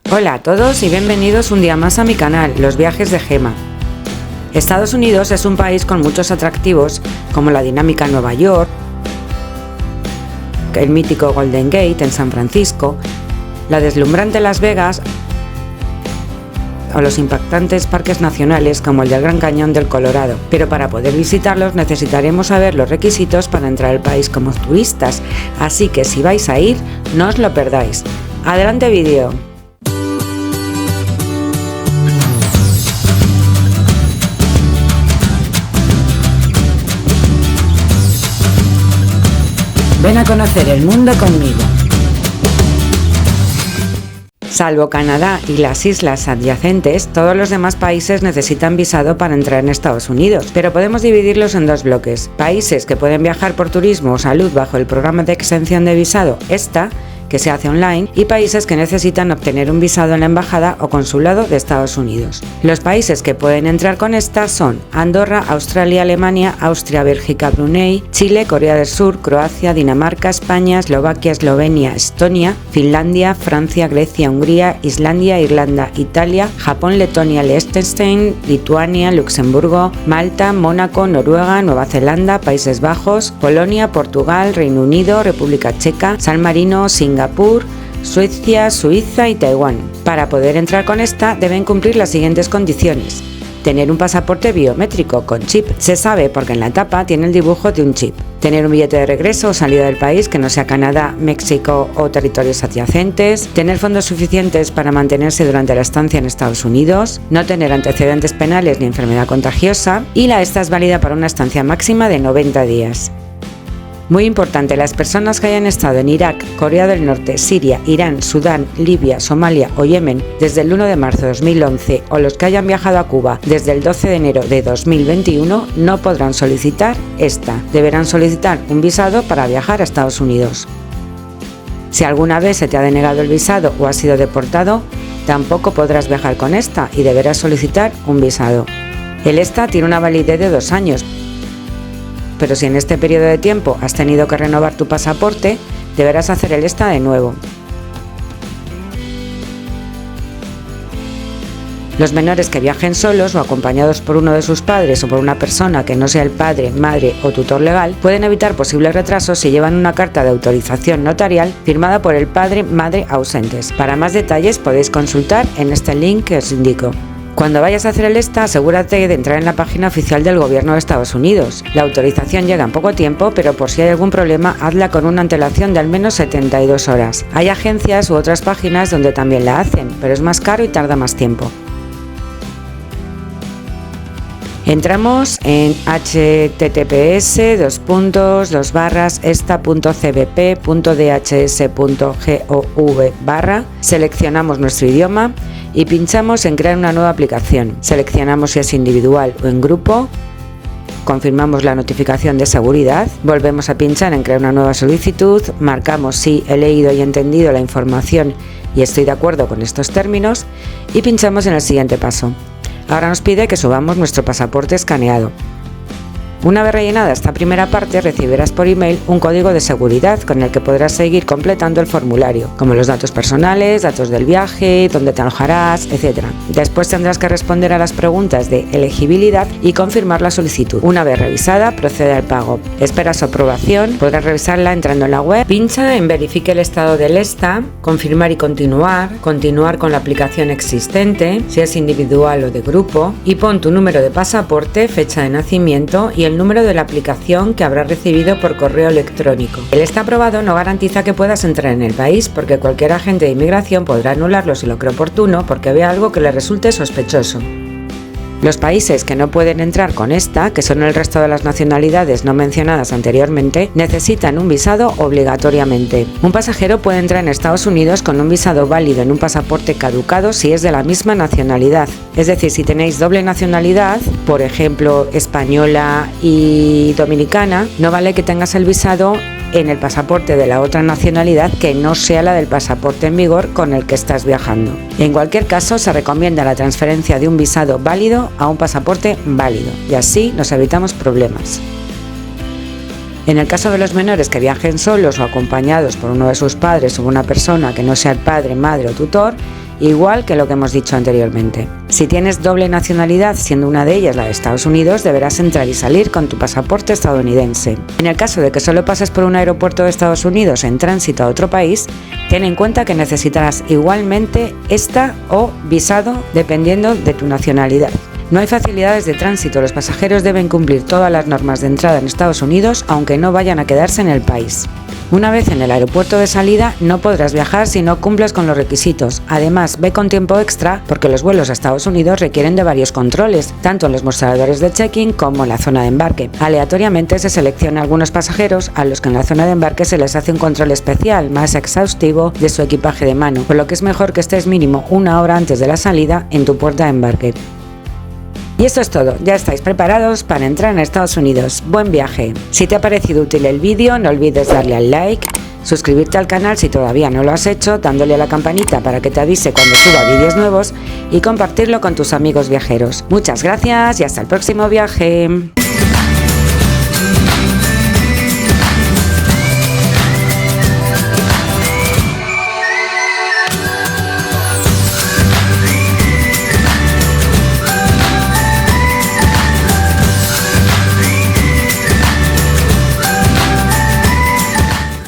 Hola a todos y bienvenidos un día más a mi canal, Los Viajes de Gema. Estados Unidos es un país con muchos atractivos como la dinámica Nueva York, el mítico Golden Gate en San Francisco, la deslumbrante Las Vegas o los impactantes parques nacionales como el del Gran Cañón del Colorado. Pero para poder visitarlos necesitaremos saber los requisitos para entrar al país como turistas, así que si vais a ir, no os lo perdáis. ¡Adelante vídeo! Ven a conocer el mundo conmigo. Salvo Canadá y las islas adyacentes, todos los demás países necesitan visado para entrar en Estados Unidos, pero podemos dividirlos en dos bloques. Países que pueden viajar por turismo o salud bajo el programa de exención de visado ESTA, que se hace online, y países que necesitan obtener un visado en la embajada o consulado de Estados Unidos. Los países que pueden entrar con esta son Andorra, Australia, Alemania, Austria, Bélgica, Brunei, Chile, Corea del Sur, Croacia, Dinamarca, España, Eslovaquia, Eslovenia, Estonia, Finlandia, Francia, Grecia, Hungría, Islandia, Irlanda, Italia, Japón, Letonia, Liechtenstein, Lituania, Luxemburgo, Malta, Mónaco, Noruega, Nueva Zelanda, Países Bajos, Polonia, Portugal, Reino Unido, República Checa, San Marino, Singapur, Suecia, Suiza y Taiwán. Para poder entrar con esta deben cumplir las siguientes condiciones. Tener un pasaporte biométrico con chip, se sabe porque en la tapa tiene el dibujo de un chip. Tener un billete de regreso o salida del país que no sea Canadá, México o territorios adyacentes. Tener fondos suficientes para mantenerse durante la estancia en Estados Unidos. No tener antecedentes penales ni enfermedad contagiosa. Y la esta es válida para una estancia máxima de 90 días. Muy importante, las personas que hayan estado en Irak, Corea del Norte, Siria, Irán, Sudán, Libia, Somalia o Yemen desde el 1 de marzo de 2011 o los que hayan viajado a Cuba desde el 12 de enero de 2021 no podrán solicitar esta. Deberán solicitar un visado para viajar a Estados Unidos. Si alguna vez se te ha denegado el visado o has sido deportado, tampoco podrás viajar con esta y deberás solicitar un visado. El ESTA tiene una validez de 2 años. Pero si en este periodo de tiempo has tenido que renovar tu pasaporte, deberás hacer el ESTA de nuevo. Los menores que viajen solos o acompañados por uno de sus padres o por una persona que no sea el padre, madre o tutor legal pueden evitar posibles retrasos si llevan una carta de autorización notarial firmada por el padre, madre ausentes. Para más detalles podéis consultar en este link que os indico. Cuando vayas a hacer el ESTA, asegúrate de entrar en la página oficial del Gobierno de Estados Unidos. La autorización llega en poco tiempo, pero por si hay algún problema, hazla con una antelación de al menos 72 horas. Hay agencias u otras páginas donde también la hacen, pero es más caro y tarda más tiempo. Entramos en https://esta.cbp.dhs.gov/, seleccionamos nuestro idioma y pinchamos en crear una nueva aplicación. Seleccionamos si es individual o en grupo, confirmamos la notificación de seguridad, volvemos a pinchar en crear una nueva solicitud, marcamos si he leído y entendido la información y estoy de acuerdo con estos términos y pinchamos en el siguiente paso. Ahora nos pide que subamos nuestro pasaporte escaneado. Una vez rellenada esta primera parte, recibirás por email un código de seguridad con el que podrás seguir completando el formulario, como los datos personales, datos del viaje, dónde te alojarás, etc. Después tendrás que responder a las preguntas de elegibilidad y confirmar la solicitud. Una vez revisada, procede al pago. Espera su aprobación, podrás revisarla entrando en la web. Pincha en verifique el estado del ESTA, confirmar y continuar con la aplicación existente, si es individual o de grupo, y pon tu número de pasaporte, fecha de nacimiento y el número de la aplicación que habrás recibido por correo electrónico. El ESTA aprobado no garantiza que puedas entrar en el país, porque cualquier agente de inmigración podrá anularlo si lo cree oportuno porque ve algo que le resulte sospechoso. Los países que no pueden entrar con esta, que son el resto de las nacionalidades no mencionadas anteriormente, necesitan un visado obligatoriamente. Un pasajero puede entrar en Estados Unidos con un visado válido en un pasaporte caducado si es de la misma nacionalidad. Es decir, si tenéis doble nacionalidad, por ejemplo española y dominicana, no vale que tengas el visado en el pasaporte de la otra nacionalidad que no sea la del pasaporte en vigor con el que estás viajando. En cualquier caso, se recomienda la transferencia de un visado válido a un pasaporte válido y así nos evitamos problemas. En el caso de los menores que viajen solos o acompañados por uno de sus padres o una persona que no sea el padre, madre o tutor, igual que lo que hemos dicho anteriormente. Si tienes doble nacionalidad, siendo una de ellas la de Estados Unidos, deberás entrar y salir con tu pasaporte estadounidense. En el caso de que solo pases por un aeropuerto de Estados Unidos en tránsito a otro país, ten en cuenta que necesitarás igualmente esta o visado dependiendo de tu nacionalidad. No hay facilidades de tránsito, los pasajeros deben cumplir todas las normas de entrada en Estados Unidos, aunque no vayan a quedarse en el país. Una vez en el aeropuerto de salida, no podrás viajar si no cumples con los requisitos. Además, ve con tiempo extra porque los vuelos a Estados Unidos requieren de varios controles, tanto en los mostradores de check-in como en la zona de embarque. Aleatoriamente se selecciona algunos pasajeros a los que en la zona de embarque se les hace un control especial, más exhaustivo, de su equipaje de mano, por lo que es mejor que estés mínimo una hora antes de la salida en tu puerta de embarque. Y esto es todo, ya estáis preparados para entrar en Estados Unidos. ¡Buen viaje! Si te ha parecido útil el vídeo, no olvides darle al like, suscribirte al canal si todavía no lo has hecho, dándole a la campanita para que te avise cuando suba vídeos nuevos y compartirlo con tus amigos viajeros. Muchas gracias y hasta el próximo viaje.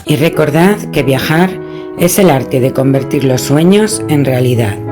Y recordad que viajar es el arte de convertir los sueños en realidad.